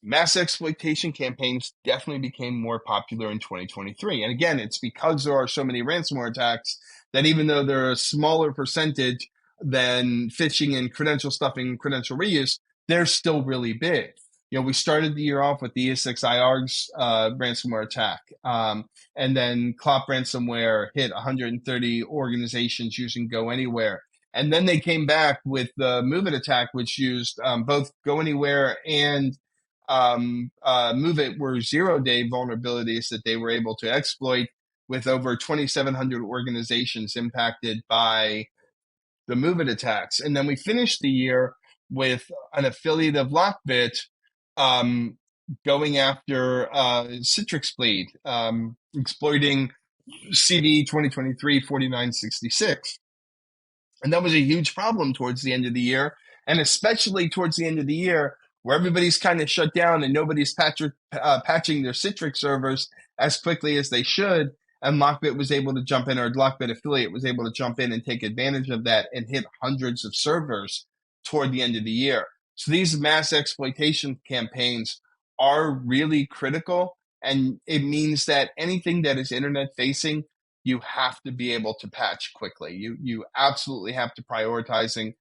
Speaker 2: mass exploitation campaigns definitely became more popular in 2023. And again, it's because there are so many ransomware attacks that even though they're a smaller percentage than phishing and credential stuffing and credential reuse, they're still really big. We started the year off with the ESXi-ARGS ransomware attack. And then Clop ransomware hit 130 organizations using Go Anywhere. And then they came back with the Move It attack, which used both Go Anywhere and Move It were 0-day vulnerabilities that they were able to exploit, with over 2,700 organizations impacted by the Move It attacks. And then we finished the year with an affiliate of Lockbit going after Citrix Bleed, exploiting CV 2023-4966. And that was a huge problem towards the end of the year, and especially towards the end of the year where everybody's kind of shut down and nobody's patching their Citrix servers as quickly as they should. And Lockbit was able to jump in, or Lockbit affiliate was able to jump in and take advantage of that and hit hundreds of servers toward the end of the year. So these mass exploitation campaigns are really critical. And it means that anything that is internet facing, you have to be able to patch quickly. You absolutely have to prioritize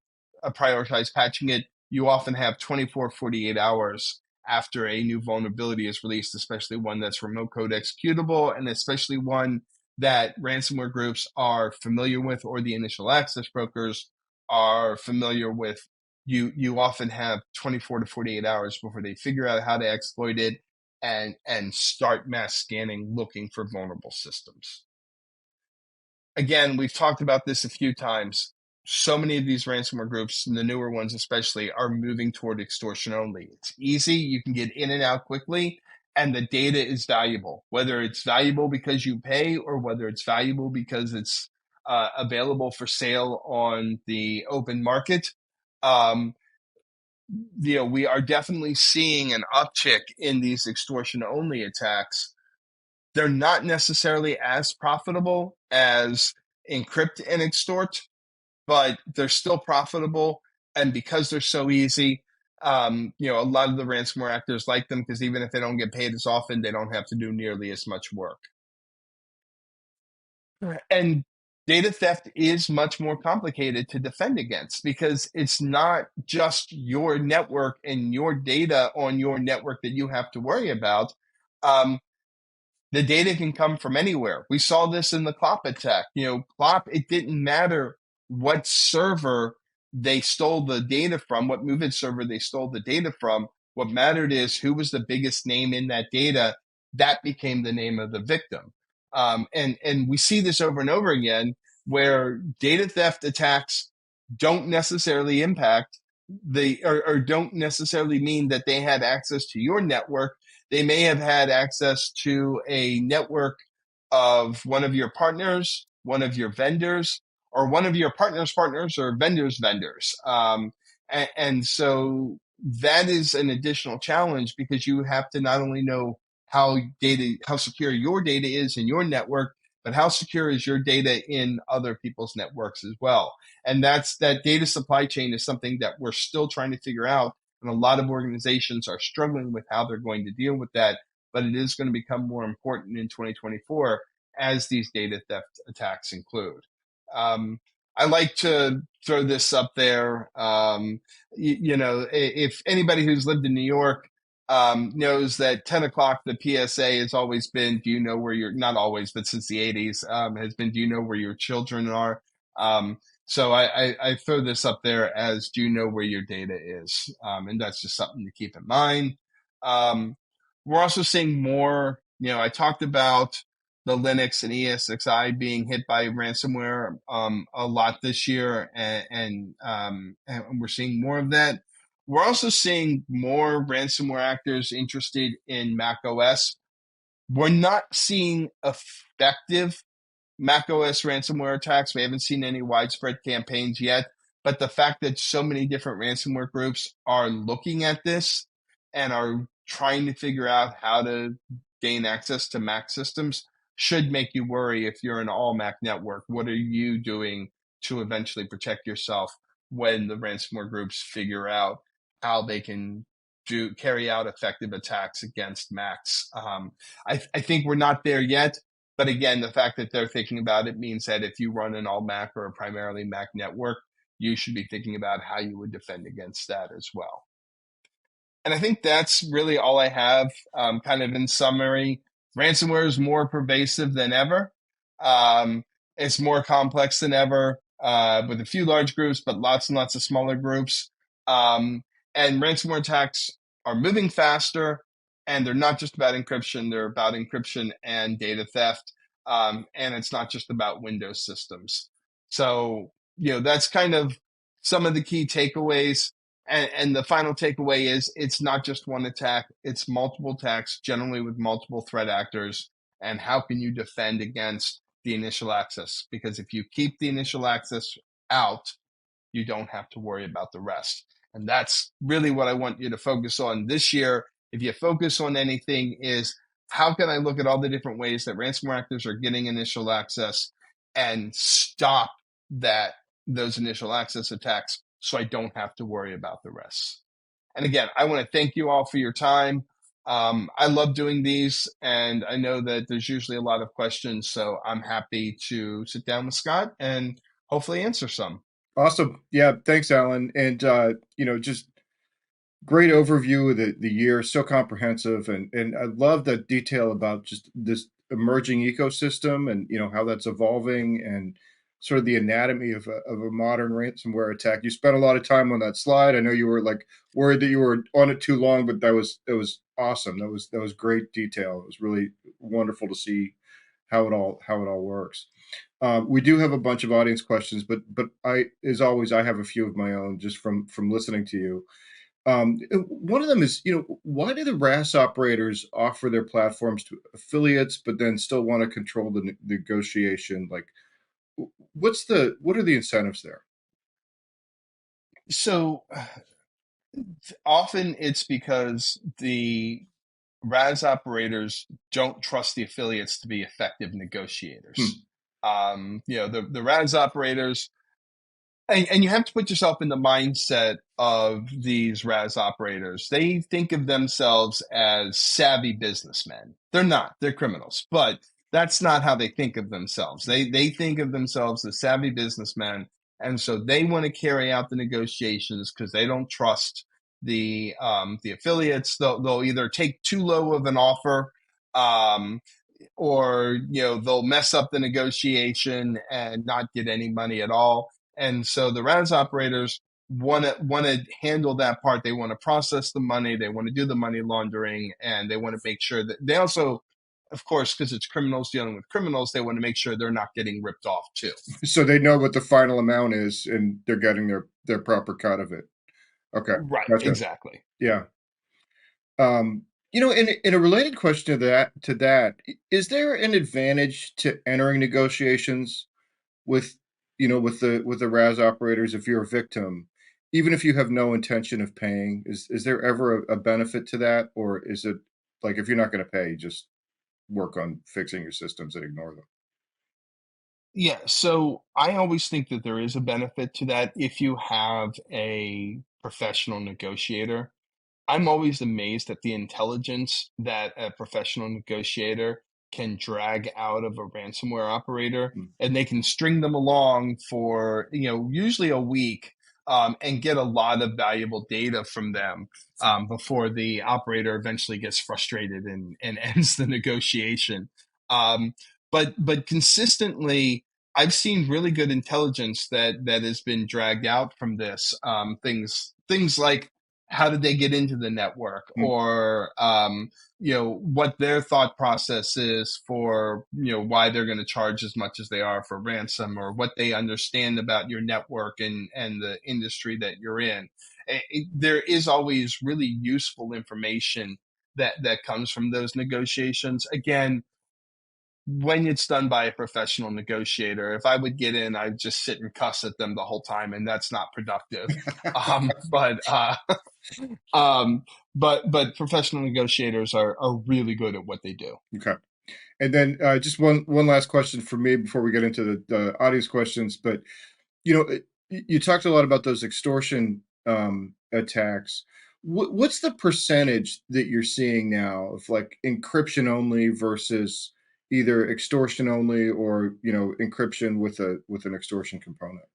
Speaker 2: patching it. You often have 24, 48 hours after a new vulnerability is released, especially one that's remote code executable, and especially one that ransomware groups are familiar with, or the initial access brokers are familiar with. You often have 24 to 48 hours before they figure out how to exploit it and start mass scanning, looking for vulnerable systems. Again, we've talked about this a few times. So many of these ransomware groups, and the newer ones especially, are moving toward extortion only. It's easy. You can get in and out quickly, and the data is valuable, whether it's valuable because you pay or whether it's valuable because it's available for sale on the open market. We are definitely seeing an uptick in these extortion only attacks. They're not necessarily as profitable as encrypt and extort, but they're still profitable. And because they're so easy, a lot of the ransomware actors like them, because even if they don't get paid as often, they don't have to do nearly as much work. And data theft is much more complicated to defend against because it's not just your network and your data on your network that you have to worry about. Um, the data can come from anywhere. We saw this in the Clop attack. Clop, it didn't matter what server they stole the data from, what MoveIt server they stole the data from. What mattered is who was the biggest name in that data. That became the name of the victim. And we see this over and over again where data theft attacks don't necessarily impact or don't necessarily mean that they had access to your network. They may have had access to a network of one of your partners, one of your vendors, or one of your partners' partners or vendors' vendors. And so that is an additional challenge because you have to not only know how secure your data is in your network, but how secure is your data in other people's networks as well. And that data supply chain is something that we're still trying to figure out. And a lot of organizations are struggling with how they're going to deal with that. But it is going to become more important in 2024 as these data theft attacks include. I like to throw this up there. If anybody who's lived in New York knows that 10 o'clock, the PSA has always been, do you know where not always, but since the 80s, has been, do you know where your children are? So I throw this up there as, do you know where your data is? And that's just something to keep in mind. We're also seeing more, I talked about the Linux and ESXi being hit by ransomware a lot this year, and we're seeing more of that. We're also seeing more ransomware actors interested in Mac OS. We're not seeing effective Mac OS ransomware attacks. We haven't seen any widespread campaigns yet, but the fact that so many different ransomware groups are looking at this and are trying to figure out how to gain access to Mac systems should make you worry if you're an all Mac network. What are you doing to eventually protect yourself when the ransomware groups figure out how they can carry out effective attacks against Macs? I think we're not there yet. But again, the fact that they're thinking about it means that if you run an all Mac or a primarily Mac network, you should be thinking about how you would defend against that as well. And I think that's really all I have. Kind of in summary, ransomware is more pervasive than ever. It's more complex than ever with a few large groups, but lots and lots of smaller groups. And ransomware attacks are moving faster, and they're not just about encryption. They're about encryption and data theft. And it's not just about Windows systems. So, that's kind of some of the key takeaways. And the final takeaway is it's not just one attack, it's multiple attacks, generally with multiple threat actors. And how can you defend against the initial access? Because if you keep the initial access out, you don't have to worry about the rest. And that's really what I want you to focus on this year. If you focus on anything, is how can I look at all the different ways that ransomware actors are getting initial access and stop those initial access attacks so I don't have to worry about the rest. And again, I want to thank you all for your time. I love doing these, and I know that there's usually a lot of questions, so I'm happy to sit down with Scott and hopefully answer some.
Speaker 1: Awesome. Yeah, thanks, Alan. And just great overview of the year, so comprehensive, and I love the detail about just this emerging ecosystem and how that's evolving and sort of the anatomy of a modern ransomware attack. You spent a lot of time on that slide. I know you were like worried that you were on it too long, but it was awesome. That was great detail. It was really wonderful to see how it all works. We do have a bunch of audience questions, but as always, I have a few of my own just from listening to you. One of them is, why do the RAS operators offer their platforms to affiliates, but then still want to control the negotiation? Like, what are the incentives there?
Speaker 2: So often it's because the RAS operators don't trust the affiliates to be effective negotiators. The RAS operators, and you have to put yourself in the mindset of these RAS operators. They think of themselves as savvy businessmen. They're not, they're criminals. But That's not how they think of themselves. They think of themselves as savvy businessmen, and so they want to carry out the negotiations because they don't trust the affiliates. They'll either take too low of an offer, um, or they'll mess up the negotiation and not get any money at all. And so the RAS operators want to handle that part. They want to process the money. They want to do the money laundering, and they want to make sure that they also, of course, because it's criminals dealing with criminals, they want to make sure they're not getting ripped off too.
Speaker 1: So they know what the final amount is, and they're getting their proper cut of it. Okay,
Speaker 2: Right,
Speaker 1: gotcha.
Speaker 2: exactly.
Speaker 1: Yeah. In a related question to that, is there an advantage to entering negotiations with, with the RAS operators if you're a victim, even if you have no intention of paying? Is there ever a benefit to that, or is it like if you're not going to pay, just work on fixing your systems and ignore them?
Speaker 2: Yeah, so I always think that there is a benefit to that if you have a professional negotiator. I'm always amazed at the intelligence that a professional negotiator can drag out of a ransomware operator,
Speaker 1: Mm.
Speaker 2: and they can string them along for, usually a week, and get a lot of valuable data from them, before the operator eventually gets frustrated and ends the negotiation. Um, but consistently, I've seen really good intelligence that has been dragged out from this. Things like how did they get into the network,
Speaker 1: Mm.
Speaker 2: or what their thought process is for why they're going to charge as much as they are for ransom, or what they understand about your network and the industry that you're in. There is always really useful information that comes from those negotiations. Again, when it's done by a professional negotiator. If I would get in, I'd just sit and cuss at them the whole time, and that's not productive. Um, but uh, um, but professional negotiators are really good at what they do.
Speaker 1: Okay. And then just one last question for me before we get into the audience questions. But you talked a lot about those extortion attacks. What's the percentage that you're seeing now of like encryption only versus either extortion only or encryption with an extortion component?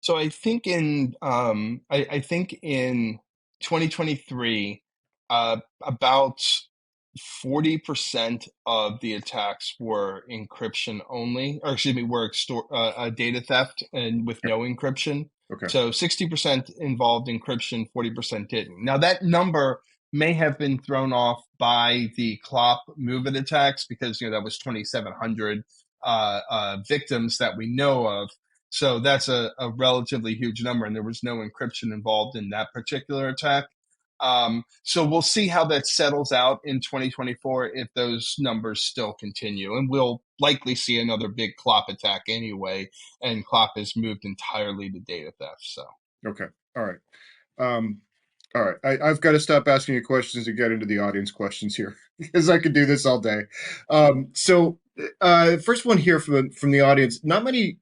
Speaker 2: So I think in 2023, about 40% of the attacks were encryption only, or excuse me, were data theft and with no encryption.
Speaker 1: Okay.
Speaker 2: So 60% involved encryption, 40% didn't. Now that number may have been thrown off by the CLOP move it attacks, because that was 2,700 victims that we know of. So that's a relatively huge number, and there was no encryption involved in that particular attack. So we'll see how that settles out in 2024 if those numbers still continue. And we'll likely see another big CLOP attack anyway, and CLOP has moved entirely to data theft. So
Speaker 1: Okay. All right. Um, all right. I've got to stop asking you questions and get into the audience questions here because I could do this all day. First one here from the audience. Not many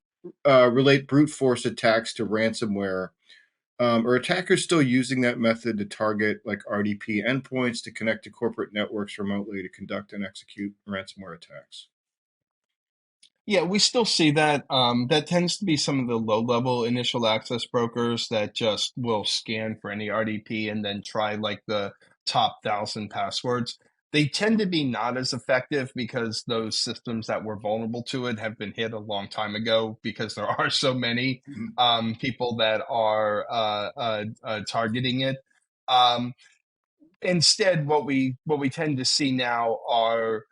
Speaker 1: relate brute force attacks to ransomware. Are attackers still using that method to target like RDP endpoints to connect to corporate networks remotely to conduct and execute ransomware attacks?
Speaker 2: yeah, we still see that. That tends to be some of the low-level initial access brokers that just will scan for any RDP and then try like the top 1,000 passwords. They tend to be not as effective because those systems that were vulnerable to it have been hit a long time ago, because there are so many
Speaker 1: Mhm.
Speaker 2: people that are targeting it. Um, Instead, what we tend to see now are,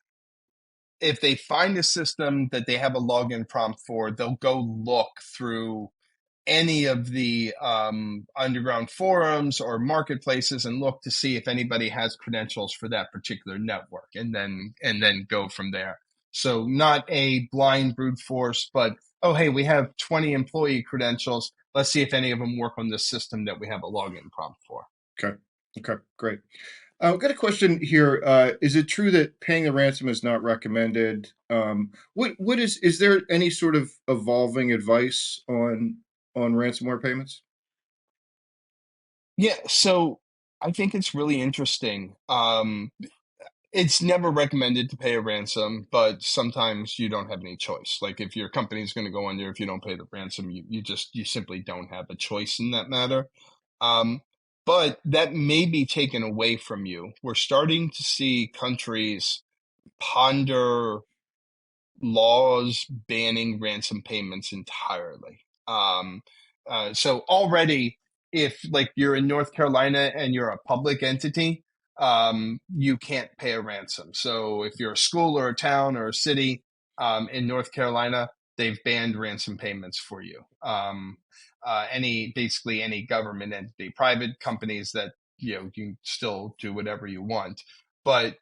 Speaker 2: if they find a system that they have a login prompt for, they'll go look through any of the underground forums or marketplaces and look to see if anybody has credentials for that particular network, and then go from there. So not a blind brute force, but oh hey, we have 20 employee credentials. Let's see if any of them work on this system that we have a login prompt for.
Speaker 1: Okay. Okay. Great. I've got a question here. Is it true that paying a ransom is not recommended? What is there any sort of evolving advice on ransomware payments?
Speaker 2: Yeah, so I think it's really interesting. It's never recommended to pay a ransom, but sometimes you don't have any choice. Like if your company is going to go under, if you don't pay the ransom, you simply don't have a choice in that matter. Um, but that may be taken away from you. We're starting to see countries ponder laws banning ransom payments entirely. So already, if like you're in North Carolina and you're a public entity, you can't pay a ransom. So if you're a school or a town or a city in North Carolina, they've banned ransom payments for you. Basically any government entity, private companies that you can still do whatever you want, but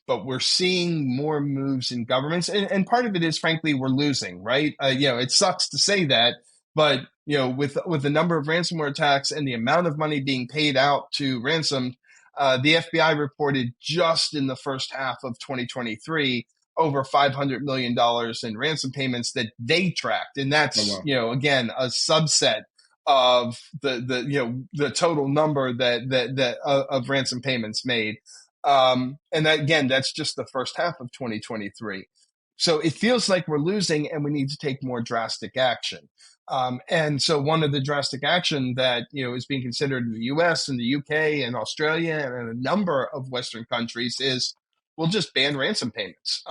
Speaker 2: we're seeing more moves in governments, and part of it is, frankly, we're losing, right? It sucks to say that, but with the number of ransomware attacks and the amount of money being paid out to ransom, the FBI reported just in the first half of 2023 over $500 million in ransom payments that they tracked, and that's again a subset of the total number that of ransom payments made. And that, again, that's just the first half of 2023. So it feels like we're losing and we need to take more drastic action. And so one of the drastic action that is being considered in the US and the UK and Australia and a number of Western countries is we'll just ban ransom payments.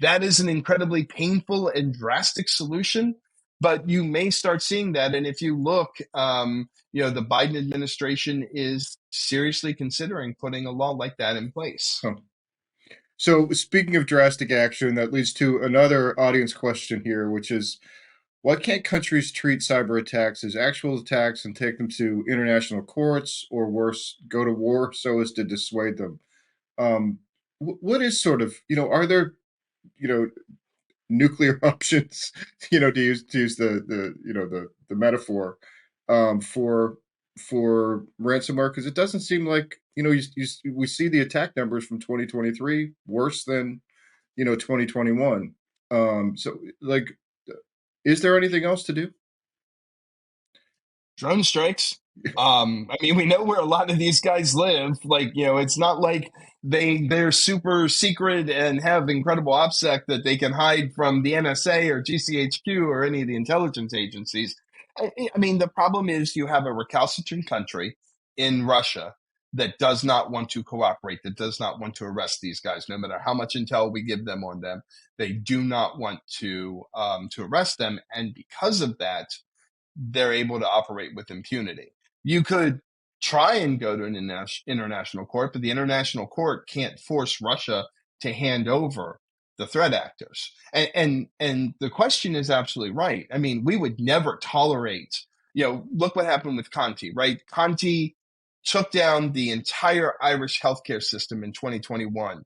Speaker 2: That is an incredibly painful and drastic solution, but you may start seeing that. And if you look, the Biden administration is seriously considering putting a law like that in place.
Speaker 1: Huh. So speaking of drastic action, that leads to another audience question here, which is, why can't countries treat cyber attacks as actual attacks and take them to international courts, or worse, go to war so as to dissuade them? What is sort of, are there, nuclear options, to use the metaphor, for ransomware? Because it doesn't seem like, we see the attack numbers from 2023 worse than 2021. So like, is there anything else to do?
Speaker 2: Drone strikes. We know where a lot of these guys live. Like, it's not like they're super secret and have incredible OPSEC that they can hide from the NSA or GCHQ or any of the intelligence agencies. The problem is you have a recalcitrant country in Russia that does not want to cooperate, that does not want to arrest these guys, no matter how much intel we give them on them. They do not want to arrest them, and because of that, they're able to operate with impunity. You could try and go to an international court, but the international court can't force Russia to hand over the threat actors. And the question is absolutely right. We would never tolerate, look what happened with Conti, right? Conti took down the entire Irish healthcare system in 2021,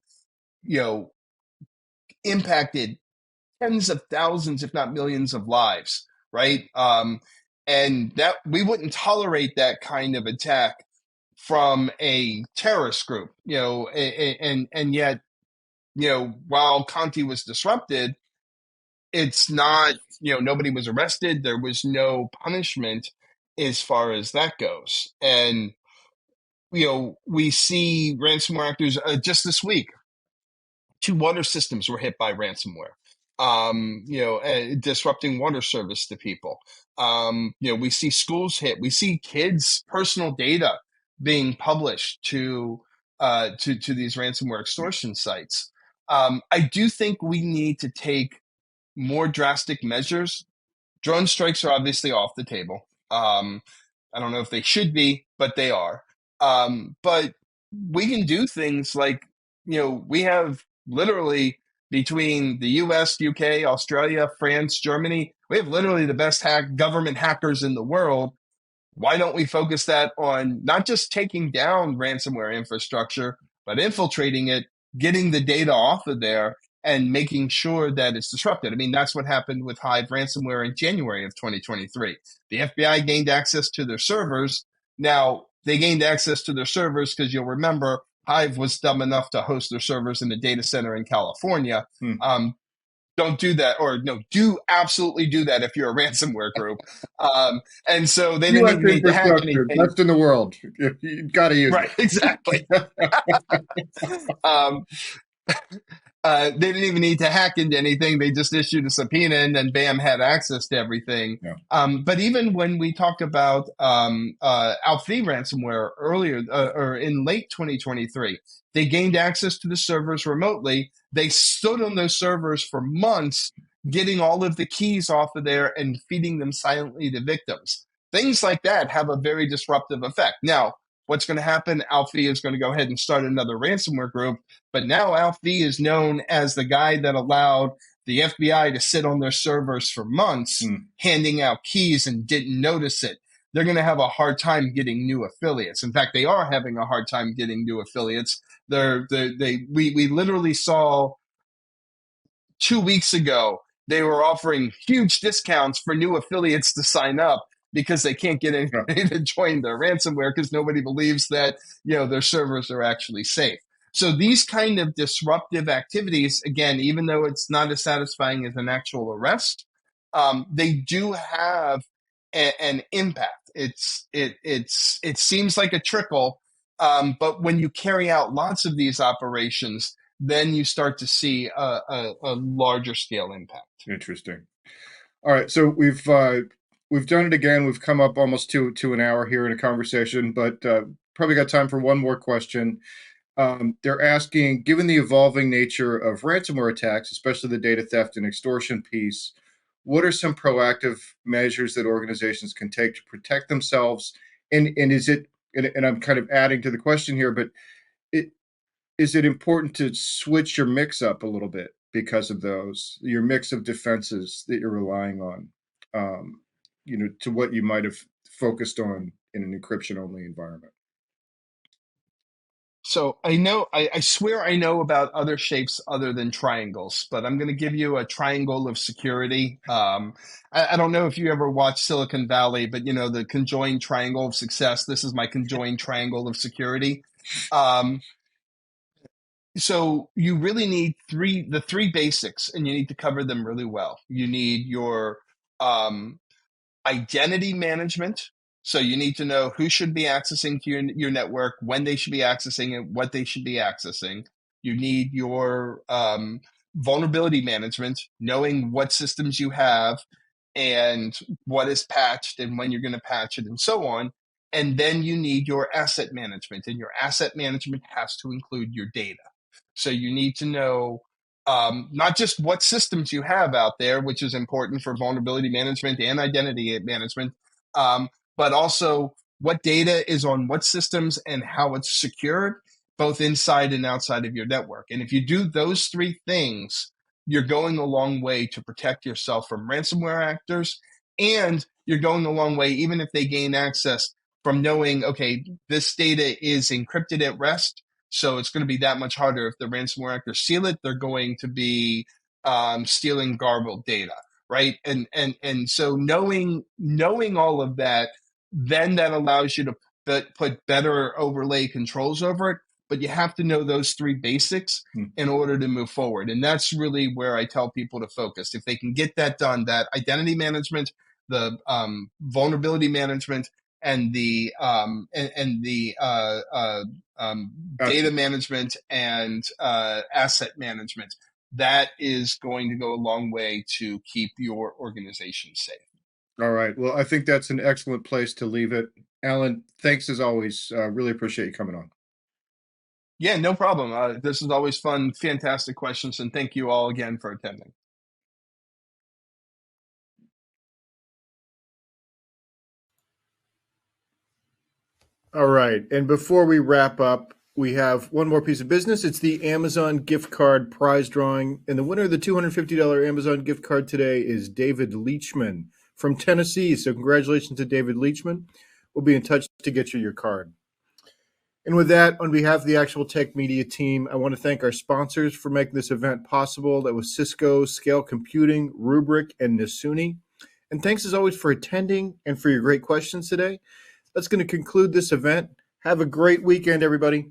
Speaker 2: impacted tens of thousands, if not millions of lives, right? And that we wouldn't tolerate that kind of attack from a terrorist group, and yet, while Conti was disrupted, it's not, nobody was arrested. There was no punishment as far as that goes. And, we see ransomware actors just this week. 2 water systems were hit by ransomware, disrupting water service to people. We see schools hit. We see kids' personal data being published to these ransomware extortion sites. I do think we need to take more drastic measures. Drone strikes are obviously off the table. I don't know if they should be, but they are. But we can do things like, we have literally between the US, UK, Australia, France, Germany, we have literally the best government hackers in the world. Why don't we focus that on not just taking down ransomware infrastructure, but infiltrating it, getting the data off of there, and making sure that it's disrupted? That's what happened with Hive ransomware in January of 2023. The FBI gained access to their servers. Now, they gained access to their servers because you'll remember Hive was dumb enough to host their servers in a data center in California. don't do that, or no, do absolutely do that if you're a ransomware group. And so they didn't
Speaker 1: U.S.
Speaker 2: even need to hack
Speaker 1: infrastructure,
Speaker 2: anything.
Speaker 1: best in the world. You got to use
Speaker 2: Right, exactly.
Speaker 1: it.
Speaker 2: Um, they didn't even need to hack into anything. They just issued a subpoena and then bam, had access to everything.
Speaker 1: Yeah.
Speaker 2: But even when we talk about Alfie ransomware earlier or in late 2023, they gained access to the servers remotely. They stood on those servers for months, getting all of the keys off of there and feeding them silently to victims. Things like that have a very disruptive effect. Now, what's going to happen? Alfie is going to go ahead and start another ransomware group. But now Alfie is known as the guy that allowed the FBI to sit on their servers for months, handing out keys and didn't notice it. They're going to have a hard time getting new affiliates. In fact, they are having a hard time getting new affiliates. We literally saw 2 weeks ago, they were offering huge discounts for new affiliates to sign up because they can't get anybody to join their ransomware because nobody believes that their servers are actually safe. So these kind of disruptive activities, again, even though it's not as satisfying as an actual arrest, they do have an impact. It seems like a trickle, but when you carry out lots of these operations, then you start to see a larger scale impact.
Speaker 1: Interesting. All right, so we've done it again. We've come up almost to an hour here in a conversation, but probably got time for one more question. They're asking, given the evolving nature of ransomware attacks, especially the data theft and extortion piece, what are some proactive measures that organizations can take to protect themselves? And is it, and I'm kind of adding to the question here, but is it important to switch your mix up a little bit because of your mix of defenses that you're relying on, to what you might have focused on in an encryption only environment?
Speaker 2: So I swear I know about other shapes other than triangles, but I'm going to give you a triangle of security. I don't know if you ever watched Silicon Valley, but the conjoined triangle of success. This is my conjoined triangle of security. So you really need the three basics, and you need to cover them really well. You need your identity management. So you need to know who should be accessing to your network, when they should be accessing it, what they should be accessing. You need your vulnerability management, knowing what systems you have and what is patched and when you're going to patch it and so on. And then you need your asset management, and your asset management has to include your data. So you need to know not just what systems you have out there, which is important for vulnerability management and identity management, but also what data is on what systems and how it's secured, both inside and outside of your network. And if you do those three things, you're going a long way to protect yourself from ransomware actors. And you're going a long way, even if they gain access, from knowing, okay, this data is encrypted at rest. So it's going to be that much harder if the ransomware actors steal it. They're going to be stealing garbled data, right? And so knowing all of that, then that allows you to put better overlay controls over it. But you have to know those three basics in order to move forward. And that's really where I tell people to focus. If they can get that done, that identity management, the vulnerability management, and the data management and asset management, that is going to go a long way to keep your organization safe.
Speaker 1: All right. Well, I think that's an excellent place to leave it. Allan, thanks as always. Really appreciate you coming on.
Speaker 2: Yeah, no problem. This is always fun. Fantastic questions. And thank you all again for attending.
Speaker 1: All right. And before we wrap up, we have one more piece of business. It's the Amazon gift card prize drawing. And the winner of the $250 Amazon gift card today is David Leachman from Tennessee. So congratulations to David Leachman. We'll be in touch to get you your card. And with that, on behalf of the Actual Tech Media team, I want to thank our sponsors for making this event possible. That was Cisco, Scale Computing, Rubrik, and Nasuni. And thanks as always for attending and for your great questions today. That's going to conclude this event. Have a great weekend, everybody.